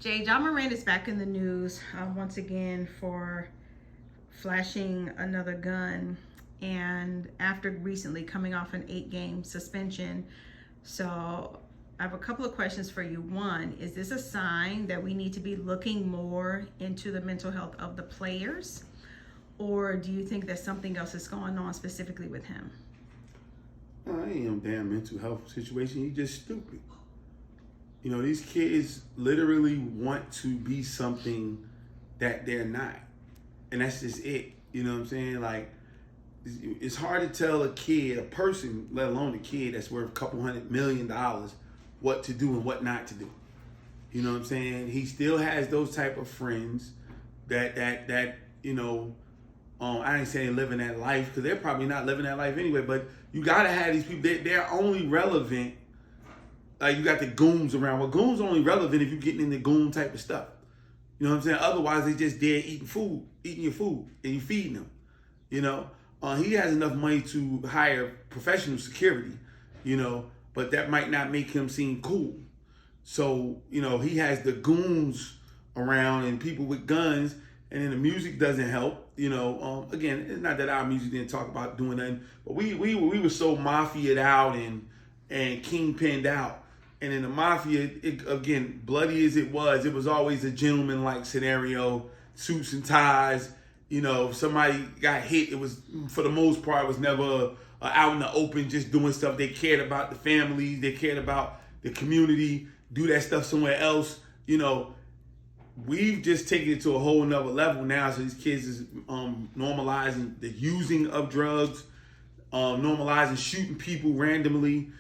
Ja Morant is back in the news once again for flashing another gun, and after recently coming off an 8-game suspension. So I have a couple of questions for you. One, is this a sign that we need to be looking more into the mental health of the players? Or do you think that something else is going on specifically with him? No, ain't no damn mental health situation. He just stupid. You know, these kids literally want to be something that they're not. And that's just it. You know what I'm saying? Like, it's hard to tell a kid, a person, let alone a kid that's worth a couple $100 million, what to do and what not to do. You know what I'm saying? He still has those type of friends that you know, I ain't saying living that life, because they're probably not living that life anyway, but you gotta have these people, they're only relevant. Like, you got the goons around. Well, goons are only relevant if you're getting into goon type of stuff. You know what I'm saying? Otherwise, they just there eating your food, and you feeding them. You know? He has enough money to hire professional security, you know, but that might not make him seem cool. So, you know, he has the goons around and people with guns, and then the music doesn't help. You know, again, it's not that our music didn't talk about doing nothing, but we were so mafia'd out and kingpinned out. And in the mafia, again, bloody as it was always a gentleman-like scenario, suits and ties. You know, if somebody got hit, it was, for the most part, it was never out in the open just doing stuff. They cared about the families. They cared about the community. Do that stuff somewhere else. You know, we've just taken it to a whole nother level now. So these kids is normalizing the using of drugs, normalizing shooting people randomly.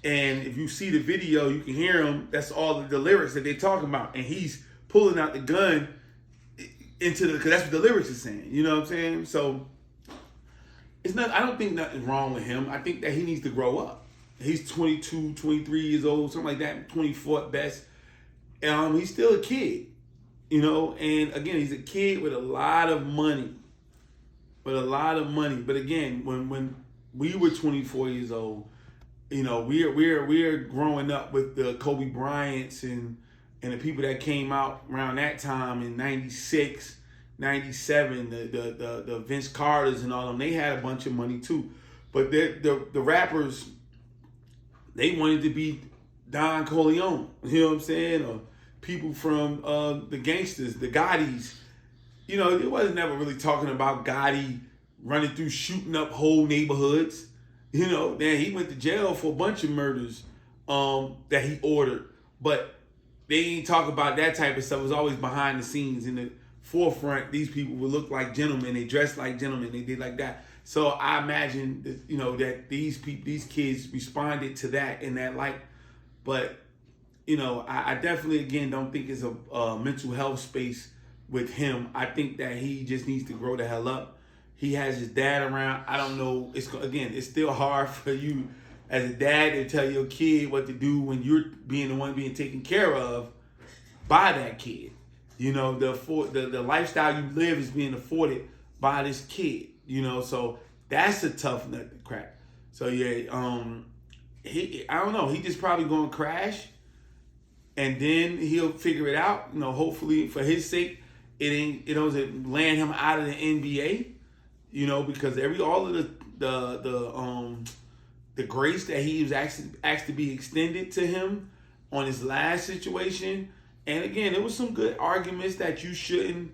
And if you see the video, you can hear him. That's all the lyrics that they're talking about. And he's pulling out the gun because that's what the lyrics are saying. You know what I'm saying? So it's not, I don't think nothing's wrong with him. I think that he needs to grow up. He's 22, 23 years old, something like that, 24 at best. He's still a kid, you know? And again, he's a kid with a lot of money. But again, when we were 24 years old, you know, we're growing up with the Kobe Bryants and the people that came out around that time in 96, 97, the Vince Carters and all of them. They had a bunch of money too. But the rappers, they wanted to be Don Corleone, you know what I'm saying? Or people from the gangsters, the Gottis. You know, it wasn't never really talking about Gotti running through shooting up whole neighborhoods. You know, then he went to jail for a bunch of murders that he ordered. But they ain't talk about that type of stuff. It was always behind the scenes. In the forefront, these people would look like gentlemen. They dressed like gentlemen. They did like that. So I imagine that, you know, that these kids responded to that in that light. But, you know, I definitely, again, don't think it's a mental health space with him. I think that he just needs to grow the hell up. He has his dad around. I don't know. It's still hard for you as a dad to tell your kid what to do when you're being the one being taken care of by that kid. You know, the lifestyle you live is being afforded by this kid. You know, so that's a tough nut to crack. So yeah, I don't know. He just probably gonna crash, and then he'll figure it out. You know, hopefully for his sake, it doesn't land him out of the NBA. You know, because all of the grace that he was asked to be extended to him on his last situation, and again, there was some good arguments that you shouldn't,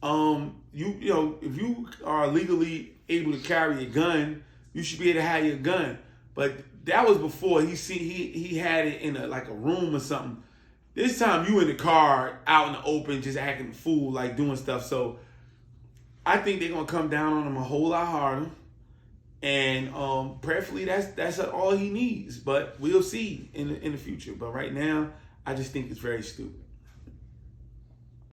you know, if you are legally able to carry a gun, you should be able to have your gun. But that was before he had it in a room or something. This time you in the car out in the open, just acting a fool, like doing stuff. So I think they're gonna come down on him a whole lot harder, and prayerfully that's all he needs. But we'll see in the future. But right now, I just think it's very stupid.